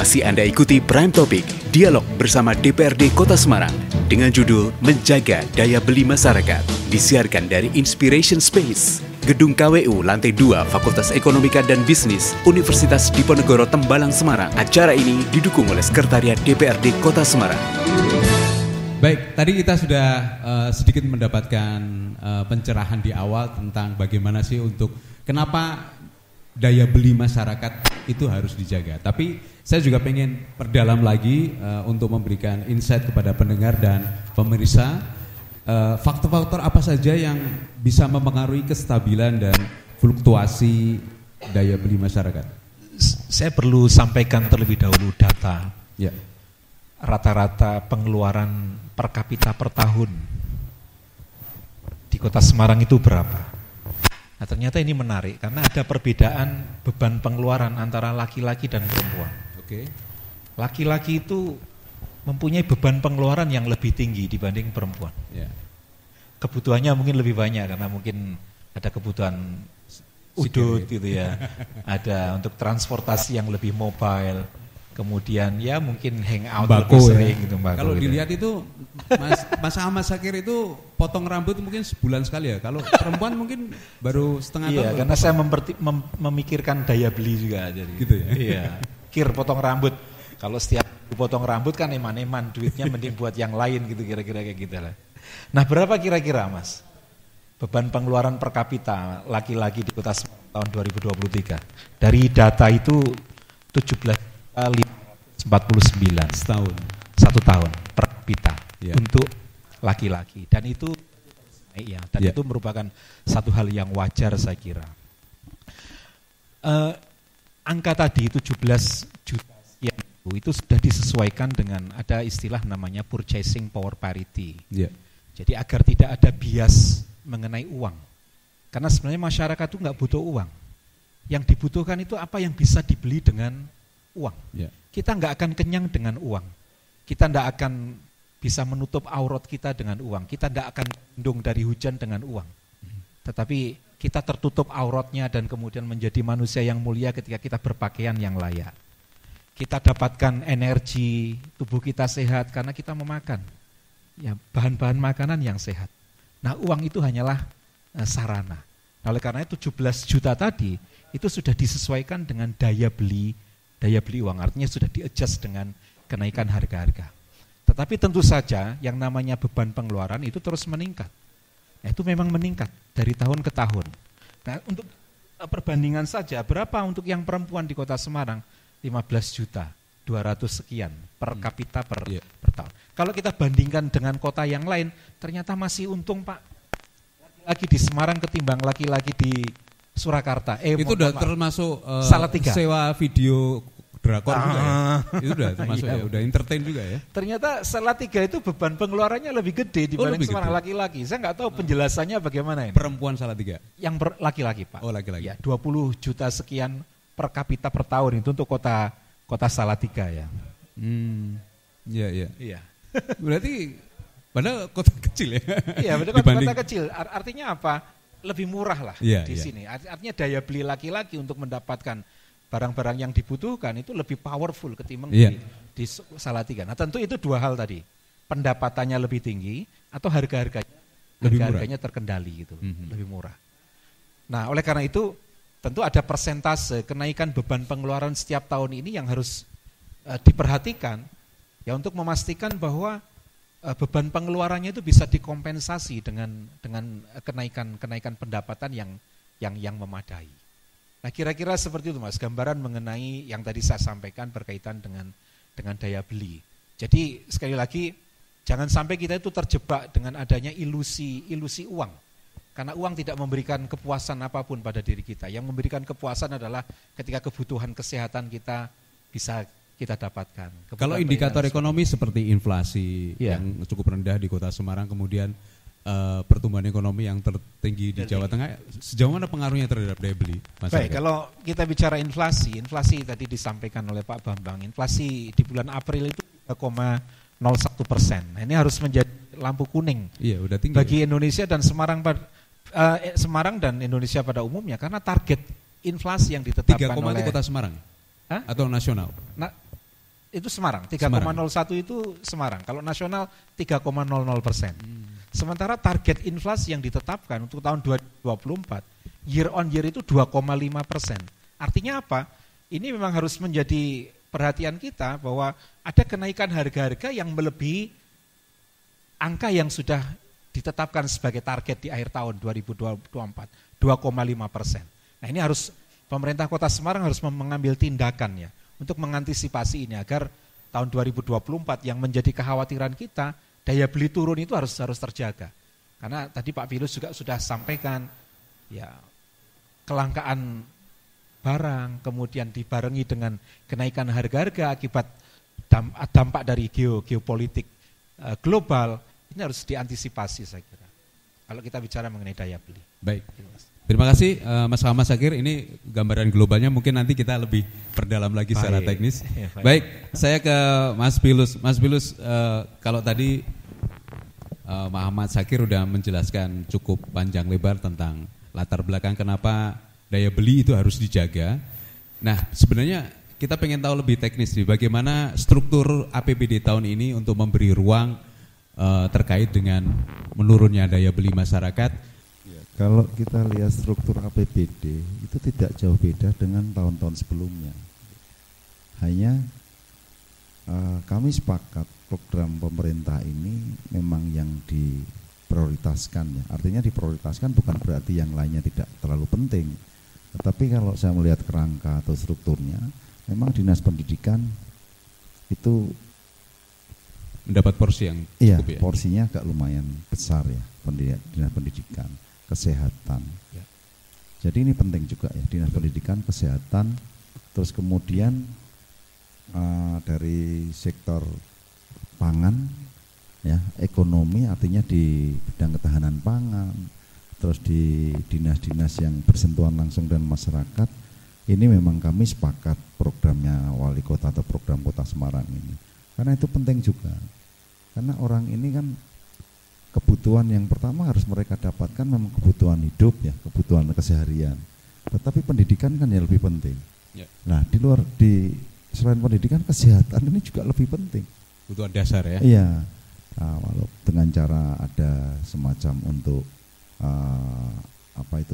Masih Anda ikuti Prime Topic, dialog bersama DPRD Kota Semarang dengan judul Menjaga Daya Beli Masyarakat. Disiarkan dari Inspiration Space, Gedung KWU Lantai 2 Fakultas Ekonomika dan Bisnis Universitas Diponegoro Tembalang Semarang. Acara ini didukung oleh Sekretariat DPRD Kota Semarang. Baik, tadi kita sudah sedikit mendapatkan pencerahan di awal tentang bagaimana sih untuk kenapa daya beli masyarakat itu harus dijaga. Tapi saya juga pengen perdalam lagi untuk memberikan insight kepada pendengar dan pemirsa faktor-faktor apa saja yang bisa mempengaruhi kestabilan dan fluktuasi daya beli masyarakat. Saya perlu sampaikan terlebih dahulu data. Ya. Rata-rata pengeluaran per kapita per tahun di Kota Semarang itu berapa? Nah, ternyata ini menarik karena ada perbedaan beban pengeluaran antara laki-laki dan perempuan. Oke. Laki-laki itu mempunyai beban pengeluaran yang lebih tinggi dibanding perempuan. Ya. Kebutuhannya mungkin lebih banyak karena mungkin ada kebutuhan udut gitu ya. Ada untuk transportasi yang lebih mobile. Kemudian ya mungkin hangout lebih sering gitu Mbak. Kalau dilihat itu Mas Ahmad Syakir itu potong rambut mungkin sebulan sekali ya. Kalau perempuan mungkin baru setengah tahun. Iya, karena saya memikirkan daya beli juga jadi. Gitu ya. Iya. Potong rambut. Kalau setiap potong rambut kan eman-eman, duitnya mending buat yang lain gitu kira-kira kayak gitu lah. Nah, berapa kira-kira Mas beban pengeluaran per kapita laki-laki di Kota Semarang tahun 2023? Dari data itu 17.49 setahun. 1 tahun per kapita Ya. untuk laki-laki, dan itu itu merupakan satu hal yang wajar saya kira. Angka tadi 17 juta itu sudah disesuaikan dengan ada istilah namanya purchasing power parity. Ya. Jadi agar tidak ada bias mengenai uang, karena sebenarnya masyarakat itu nggak butuh uang. Yang dibutuhkan itu apa yang bisa dibeli dengan uang. Ya. Kita nggak akan kenyang dengan uang. Kita nggak akan bisa menutup aurat kita dengan uang. Kita nggak akan lindung dari hujan dengan uang. Tetapi kita tertutup auratnya dan kemudian menjadi manusia yang mulia ketika kita berpakaian yang layak. Kita dapatkan energi, tubuh kita sehat karena kita memakan ya bahan-bahan makanan yang sehat. Nah, uang itu hanyalah sarana. Nah, oleh karena itu 17 juta tadi itu sudah disesuaikan dengan daya beli uang, artinya sudah di-adjust dengan kenaikan harga-harga. Tetapi tentu saja yang namanya beban pengeluaran itu terus meningkat. Nah, itu memang meningkat dari tahun ke tahun. Nah, untuk perbandingan saja, berapa untuk yang perempuan di Kota Semarang? 15 juta, 200 sekian per kapita per tahun. Kalau kita bandingkan dengan kota yang lain, ternyata masih untung Pak. Laki-laki di Semarang ketimbang laki-laki di Surakarta. Itu udah termasuk Salatiga. Sewa video drakor juga ya? Itu udah termasuk Iya. ya, udah entertain juga ya? Ternyata Salatiga itu beban pengeluarannya lebih gede dibanding Semarang laki-laki. Saya nggak tahu penjelasannya bagaimana ini. Perempuan Salatiga? Yang laki-laki Pak. Oh, laki-laki. Ya, 20 juta sekian per kapita per tahun itu untuk kota Salatiga ya. Iya. Berarti padahal kota kecil ya? Iya, betul, kota kecil. Artinya apa? Lebih murah lah di sini. Artinya daya beli laki-laki untuk mendapatkan barang-barang yang dibutuhkan itu lebih powerful ketimbang di Salatiga. Nah, tentu itu dua hal tadi. Pendapatannya lebih tinggi atau harga-harganya terkendali gitu, lebih murah. Nah, oleh karena itu tentu ada persentase kenaikan beban pengeluaran setiap tahun ini yang harus diperhatikan ya untuk memastikan bahwa beban pengeluarannya itu bisa dikompensasi dengan kenaikan pendapatan yang memadai. Nah, kira-kira seperti itu Mas, gambaran mengenai yang tadi saya sampaikan berkaitan dengan daya beli. Jadi sekali lagi jangan sampai kita itu terjebak dengan adanya ilusi uang. Karena uang tidak memberikan kepuasan apapun pada diri kita. Yang memberikan kepuasan adalah ketika kebutuhan kesehatan kita bisa kita dapatkan. Kalau indikator ekonomi seperti inflasi yang cukup rendah di Kota Semarang, kemudian pertumbuhan ekonomi yang tertinggi di Jawa Tengah, sejauh mana pengaruhnya terhadap daya beli masyarakat? Baik, kalau kita bicara inflasi tadi disampaikan oleh Pak Bambang, inflasi di bulan April itu 3,01%. Nah, ini harus menjadi lampu kuning. Iya, udah tinggi. Bagi Indonesia dan Semarang dan Indonesia pada umumnya, karena target inflasi yang ditetapkan 3, oleh itu Kota Semarang? Atau nasional? Itu Semarang, 3,01 itu Semarang. Kalau nasional 3,00%. Sementara target inflasi yang ditetapkan untuk tahun 2024 year on year itu 2,5%. Artinya apa? Ini memang harus menjadi perhatian kita bahwa ada kenaikan harga-harga yang melebihi angka yang sudah ditetapkan sebagai target di akhir tahun 2024, 2,5%. Nah, ini harus pemerintah Kota Semarang harus mengambil tindakan ya untuk mengantisipasi ini agar tahun 2024 yang menjadi kekhawatiran kita, daya beli turun itu harus terjaga. Karena tadi Pak Filus juga sudah sampaikan ya kelangkaan barang, kemudian dibarengi dengan kenaikan harga-harga akibat dampak dari geopolitik global, ini harus diantisipasi saya kira. Kalau kita bicara mengenai daya beli. Baik. Terima kasih Mas Ahmad Syakir, ini gambaran globalnya mungkin nanti kita lebih perdalam lagi secara teknis. Baik, saya ke Mas Pilus. Mas Pilus, kalau tadi Ahmad Syakir udah menjelaskan cukup panjang lebar tentang latar belakang kenapa daya beli itu harus dijaga. Nah, sebenarnya kita pengen tahu lebih teknis nih, bagaimana struktur APBD tahun ini untuk memberi ruang terkait dengan menurunnya daya beli masyarakat. Kalau kita lihat struktur APBD itu tidak jauh beda dengan tahun-tahun sebelumnya. Hanya kami sepakat program pemerintah ini memang yang diprioritaskan ya. Artinya diprioritaskan bukan berarti yang lainnya tidak terlalu penting. Tetapi kalau saya melihat kerangka atau strukturnya, memang Dinas Pendidikan itu mendapat porsi yang cukup ya. Porsinya agak lumayan besar ya, Dinas Pendidikan. Kesehatan. Ya. Jadi ini penting juga ya, Dinas Pendidikan, Kesehatan, terus kemudian dari sektor pangan, ya, ekonomi, artinya di bidang ketahanan pangan, terus di dinas-dinas yang bersentuhan langsung dengan masyarakat, ini memang kami sepakat programnya Wali Kota atau program Kota Semarang ini, karena itu penting juga, karena orang ini kan kebutuhan yang pertama harus mereka dapatkan memang kebutuhan hidup ya, kebutuhan keseharian. Tetapi pendidikan kan yang lebih penting. Ya. Nah, selain pendidikan, kesehatan ini juga lebih penting. Kebutuhan dasar ya. Iya. Nah, walau dengan cara ada semacam untuk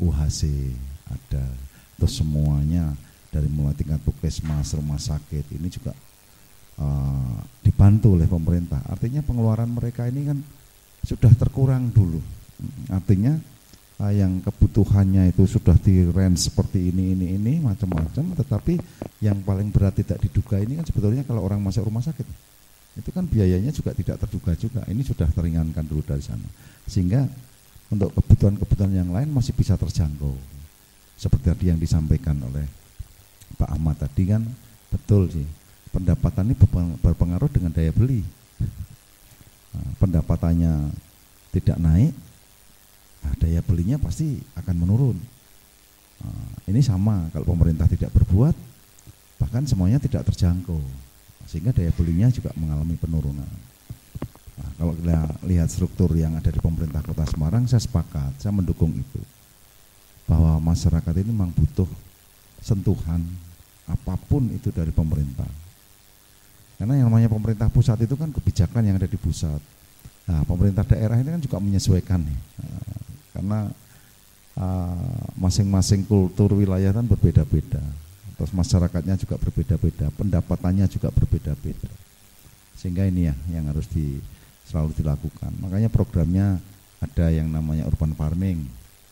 UHC ada, terus semuanya dari mulai tingkat puskesmas, rumah sakit ini juga dibantu oleh pemerintah. Artinya pengeluaran mereka ini kan sudah terkurang dulu, artinya yang kebutuhannya itu sudah di range seperti ini macam-macam, tetapi yang paling berat tidak diduga ini kan sebetulnya kalau orang masuk rumah sakit itu kan biayanya juga tidak terduga juga, ini sudah teringankan dulu dari sana, sehingga untuk kebutuhan-kebutuhan yang lain masih bisa terjangkau. Seperti tadi yang disampaikan oleh Pak Ahmad tadi kan betul sih, pendapatan ini berpengaruh dengan daya beli. Pendapatannya tidak naik, daya belinya pasti akan menurun. Ini sama kalau pemerintah tidak berbuat, bahkan semuanya tidak terjangkau, sehingga daya belinya juga mengalami penurunan. Kalau kita lihat struktur yang ada di pemerintah Kota Semarang, saya sepakat, saya mendukung itu, bahwa masyarakat ini memang butuh sentuhan apapun itu dari pemerintah. Karena yang namanya pemerintah pusat itu kan kebijakan yang ada di pusat. Nah, pemerintah daerah ini kan juga menyesuaikan nih. Karena masing-masing kultur wilayah kan berbeda-beda. Terus masyarakatnya juga berbeda-beda, pendapatannya juga berbeda-beda. Sehingga ini ya yang harus selalu dilakukan. Makanya programnya ada yang namanya urban farming.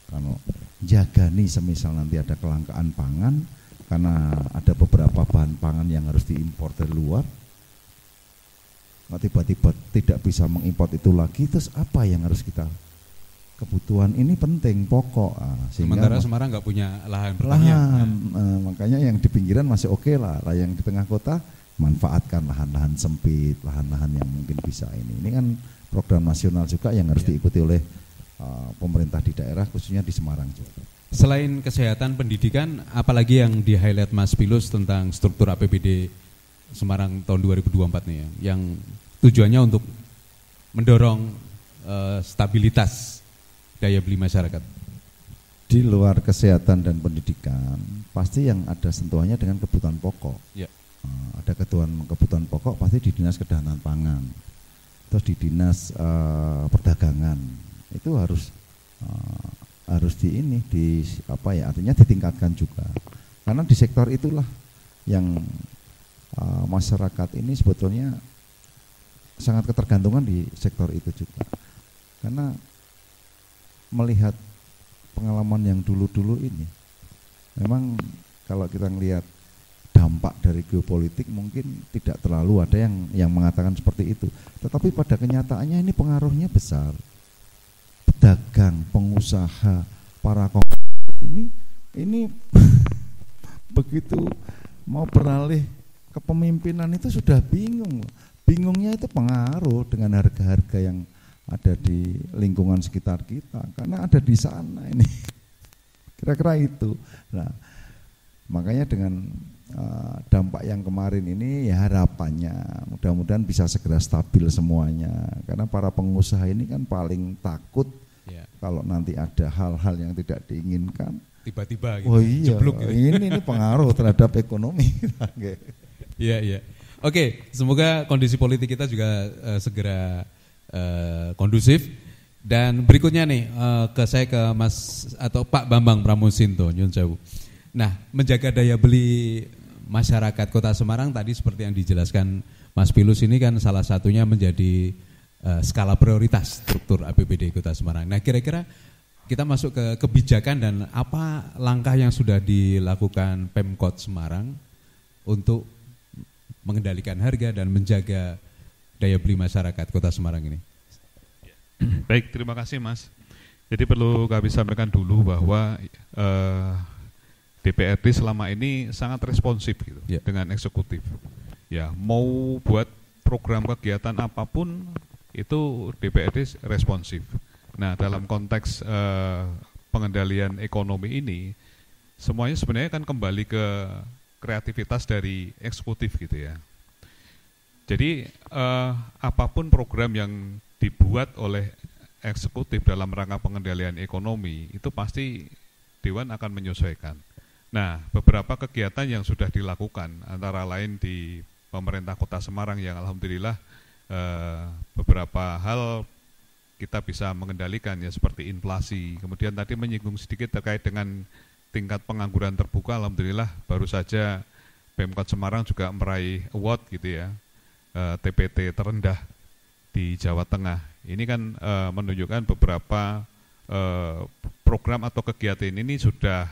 Kalau jaga nih semisal nanti ada kelangkaan pangan, karena ada beberapa bahan pangan yang harus diimpor dari luar, tiba-tiba tidak bisa mengimpor itu lagi, terus apa yang harus kita, kebutuhan ini penting, pokok. Sementara Semarang nggak punya lahan pertanian. Makanya yang di pinggiran masih oke lah, yang di tengah kota manfaatkan lahan-lahan sempit, lahan-lahan yang mungkin bisa ini. Ini kan program nasional juga yang harus diikuti oleh pemerintah di daerah, khususnya di Semarang juga. Selain kesehatan, pendidikan, apalagi yang di-highlight Mas Pilus tentang struktur APBD Semarang tahun 2024 nih ya, yang tujuannya untuk mendorong stabilitas daya beli masyarakat? Di luar kesehatan dan pendidikan, pasti yang ada sentuhannya dengan kebutuhan pokok. Ya. ada kebutuhan pokok pasti di dinas ketahanan pangan, terus di dinas perdagangan itu harus artinya ditingkatkan juga, karena di sektor itulah yang masyarakat ini sebetulnya sangat ketergantungan di sektor itu juga, karena melihat pengalaman yang dulu-dulu ini memang kalau kita melihat dampak dari geopolitik mungkin tidak terlalu ada yang mengatakan seperti itu, tetapi pada kenyataannya ini pengaruhnya besar. Pedagang, pengusaha, para konglomerat ini begitu mau beralih kepemimpinan itu sudah bingung. Bingungnya itu pengaruh dengan harga-harga yang ada di lingkungan sekitar kita, karena ada di sana ini. Kira-kira itu. Nah, makanya dengan dampak yang kemarin ini ya harapannya mudah-mudahan bisa segera stabil semuanya, karena para pengusaha ini kan paling takut kalau nanti ada hal-hal yang tidak diinginkan tiba-tiba gitu, oh iya, jeblok gitu. ini pengaruh terhadap ekonomi. Iya. Oke, semoga kondisi politik kita juga segera kondusif. Dan berikutnya nih saya ke Mas atau Pak Bambang Pramusinto, nyun sewu. Nah, menjaga daya beli masyarakat Kota Semarang tadi seperti yang dijelaskan Mas Pilus ini kan salah satunya menjadi skala prioritas struktur APBD Kota Semarang. Nah, kira-kira kita masuk ke kebijakan dan apa langkah yang sudah dilakukan Pemkot Semarang untuk mengendalikan harga dan menjaga daya beli masyarakat Kota Semarang ini. Baik, terima kasih Mas. Jadi perlu kami sampaikan dulu bahwa DPRD selama ini sangat responsif gitu, dengan eksekutif. Ya, mau buat program kegiatan apapun itu DPRD responsif. Nah, dalam konteks pengendalian ekonomi ini, semuanya sebenarnya kan kembali ke kreativitas dari eksekutif gitu ya. Jadi apapun program yang dibuat oleh eksekutif dalam rangka pengendalian ekonomi itu pasti Dewan akan menyesuaikan. Nah, beberapa kegiatan yang sudah dilakukan antara lain di pemerintah Kota Semarang yang alhamdulillah beberapa hal kita bisa mengendalikan ya, seperti inflasi. Kemudian tadi menyinggung sedikit terkait dengan tingkat pengangguran terbuka, alhamdulillah baru saja Pemkot Semarang juga meraih award gitu ya, TPT terendah di Jawa Tengah. Ini kan menunjukkan beberapa program atau kegiatan ini sudah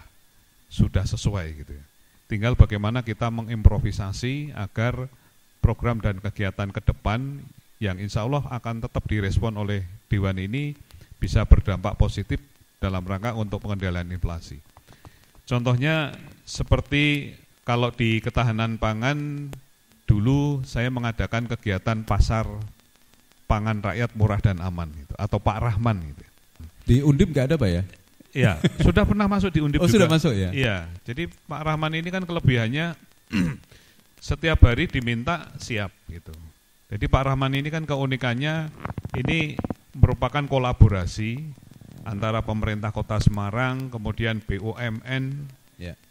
sesuai gitu ya. Tinggal bagaimana kita mengimprovisasi agar program dan kegiatan ke depan yang insya Allah akan tetap direspon oleh Dewan ini bisa berdampak positif dalam rangka untuk pengendalian inflasi. Contohnya seperti kalau di ketahanan pangan, dulu saya mengadakan kegiatan pasar pangan rakyat murah dan aman gitu, atau Pak Rahman gitu. Di Undip nggak ada Pak ya? Iya, sudah pernah masuk di Undip juga. Sudah masuk ya? Iya, jadi Pak Rahman ini kan kelebihannya setiap hari diminta siap gitu. Jadi Pak Rahman ini kan keunikannya ini merupakan kolaborasi antara pemerintah Kota Semarang, kemudian BUMN,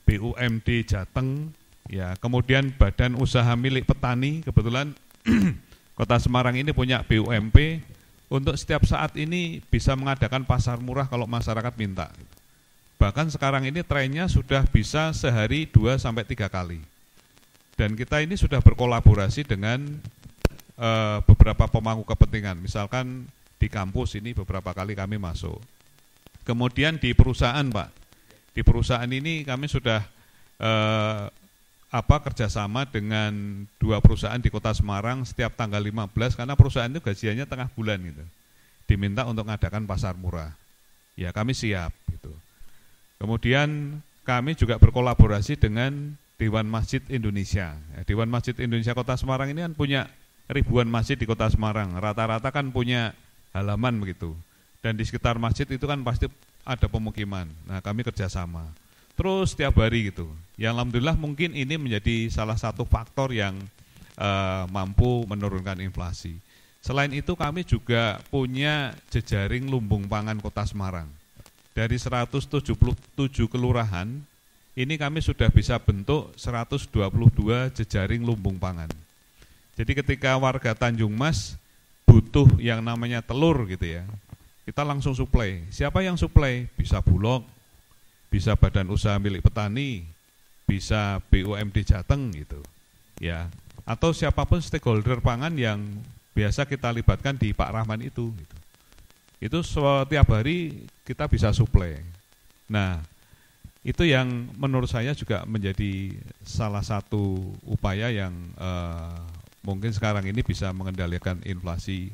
BUMD Jateng, ya, kemudian Badan Usaha Milik Petani. Kebetulan Kota Semarang ini punya BUMP untuk setiap saat ini bisa mengadakan pasar murah kalau masyarakat minta. Bahkan sekarang ini trennya sudah bisa sehari 2-3 kali. Dan kita ini sudah berkolaborasi dengan beberapa pemangku kepentingan. Misalkan di kampus ini beberapa kali kami masuk. Kemudian di perusahaan Pak, di perusahaan ini kami sudah kerjasama dengan 2 perusahaan di Kota Semarang setiap tanggal 15, karena perusahaan itu gajiannya tengah bulan gitu. Diminta untuk mengadakan pasar murah. Ya, kami siap gitu. Kemudian kami juga berkolaborasi dengan Dewan Masjid Indonesia. Dewan Masjid Indonesia Kota Semarang ini kan punya ribuan masjid di Kota Semarang. Rata-rata kan punya halaman begitu. Dan di sekitar masjid itu kan pasti ada pemukiman. Nah, kami kerjasama. Terus setiap hari gitu. Yang alhamdulillah mungkin ini menjadi salah satu faktor yang mampu menurunkan inflasi. Selain itu kami juga punya jejaring lumbung pangan Kota Semarang. Dari 177 kelurahan ini kami sudah bisa bentuk 122 jejaring lumbung pangan. Jadi ketika warga Tanjung Mas butuh yang namanya telur gitu ya, kita langsung suplai. Siapa yang suplai? Bisa Bulog, bisa Badan Usaha Milik Petani, bisa BUMD Jateng gitu. Ya, atau siapapun stakeholder pangan yang biasa kita libatkan di Pak Rahman itu gitu. Itu setiap hari kita bisa suplai. Nah, itu yang menurut saya juga menjadi salah satu upaya yang mungkin sekarang ini bisa mengendalikan inflasi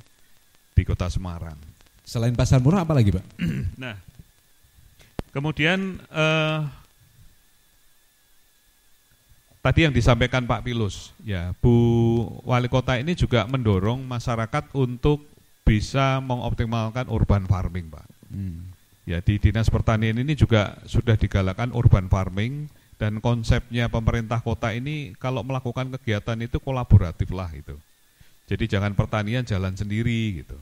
di Kota Semarang. Selain pasar murah apa lagi, Pak? Nah, kemudian tadi yang disampaikan Pak Pilus, ya Bu Wali Kota ini juga mendorong masyarakat untuk bisa mengoptimalkan urban farming, Pak. Ya, di Dinas Pertanian ini juga sudah digalakkan urban farming, dan konsepnya pemerintah kota ini kalau melakukan kegiatan itu kolaboratif lah itu. Jadi jangan pertanian jalan sendiri gitu.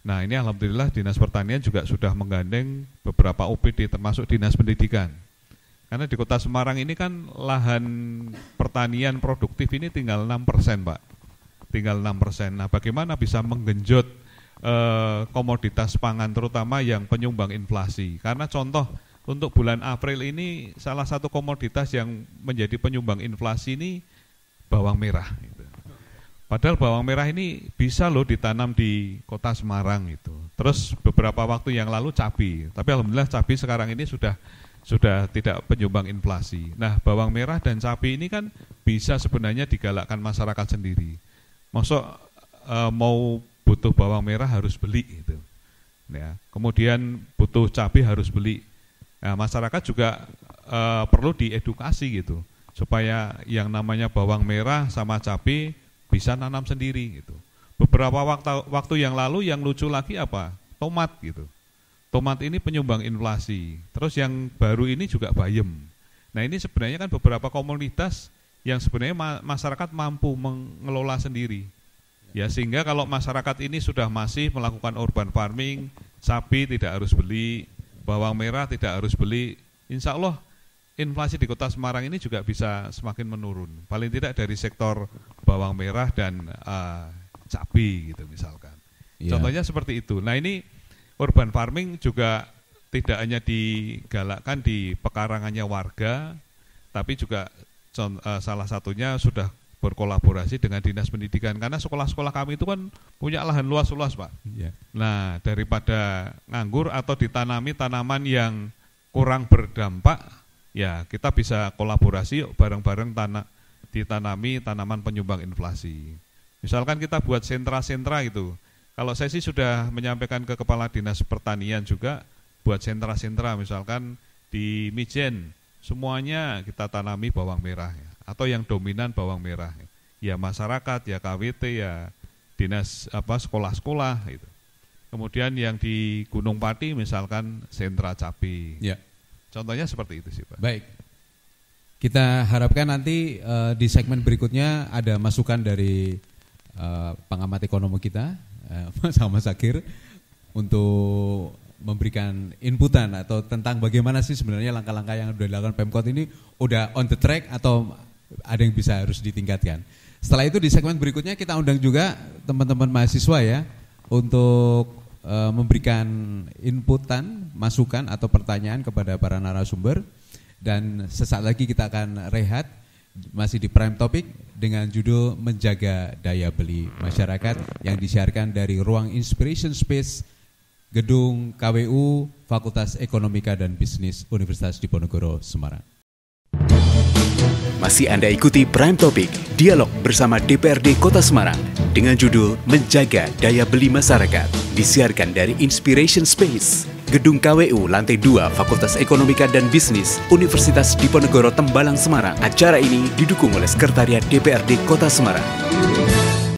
Nah, ini alhamdulillah Dinas Pertanian juga sudah menggandeng beberapa OPD termasuk Dinas Pendidikan. Karena di Kota Semarang ini kan lahan pertanian produktif ini tinggal 6%, Pak. Tinggal 6%. Nah, bagaimana bisa menggenjot komoditas pangan terutama yang penyumbang inflasi. Karena contoh untuk bulan April ini salah satu komoditas yang menjadi penyumbang inflasi ini bawang merah gitu. Padahal bawang merah ini bisa loh ditanam di Kota Semarang itu. Terus beberapa waktu yang lalu cabai, tapi alhamdulillah cabai sekarang ini sudah tidak penyumbang inflasi. Nah, bawang merah dan cabai ini kan bisa sebenarnya digalakkan masyarakat sendiri. Masuk mau butuh bawang merah harus beli gitu. Ya, kemudian butuh cabai harus beli. Nah, masyarakat juga perlu diedukasi gitu, supaya yang namanya bawang merah sama cabai bisa nanam sendiri gitu. Beberapa waktu yang lalu yang lucu lagi apa? Tomat gitu. Tomat ini penyumbang inflasi. Terus yang baru ini juga bayam. Nah, ini sebenarnya kan beberapa komoditas yang sebenarnya masyarakat mampu mengelola sendiri. Ya, sehingga kalau masyarakat ini sudah masih melakukan urban farming, cabai tidak harus beli, bawang merah tidak harus beli, insya Allah inflasi di Kota Semarang ini juga bisa semakin menurun. Paling tidak dari sektor bawang merah dan cabai gitu misalkan. Ya. Contohnya seperti itu. Nah, ini urban farming juga tidak hanya digalakkan di pekarangannya warga, tapi juga salah satunya sudah berkolaborasi dengan Dinas Pendidikan, karena sekolah-sekolah kami itu kan punya lahan luas-luas, Pak. Yeah. Nah, daripada nganggur atau ditanami tanaman yang kurang berdampak, ya kita bisa kolaborasi yuk bareng-bareng ditanami tanaman penyumbang inflasi. Misalkan kita buat sentra-sentra gitu. Kalau saya sih sudah menyampaikan ke Kepala Dinas Pertanian juga buat sentra-sentra, misalkan di Mijen semuanya kita tanami bawang merah ya, atau yang dominan bawang merah. Ya masyarakat, ya KWT, ya dinas sekolah-sekolah gitu. Kemudian yang di Gunung Pati misalkan sentra cabai. Ya. Contohnya seperti itu sih, Pak. Baik. Kita harapkan nanti di segmen berikutnya ada masukan dari pengamat ekonomi kita, Mas Zakir, untuk memberikan inputan atau tentang bagaimana sih sebenarnya langkah-langkah yang sudah dilakukan Pemkot ini udah on the track atau ada yang bisa harus ditingkatkan. Setelah itu di segmen berikutnya kita undang juga teman-teman mahasiswa ya untuk memberikan inputan, masukan atau pertanyaan kepada para narasumber, dan sesaat lagi kita akan rehat masih di Prime Topic dengan judul Menjaga Daya Beli Masyarakat yang disiarkan dari Ruang Inspiration Space Gedung KWU Fakultas Ekonomika dan Bisnis Universitas Diponegoro, Semarang. Masih Anda ikuti Prime Topic, dialog bersama DPRD Kota Semarang dengan judul Menjaga Daya Beli Masyarakat, disiarkan dari Inspiration Space, Gedung KWU lantai 2 Fakultas Ekonomika dan Bisnis Universitas Diponegoro Tembalang, Semarang. Acara ini didukung oleh Sekretariat DPRD Kota Semarang.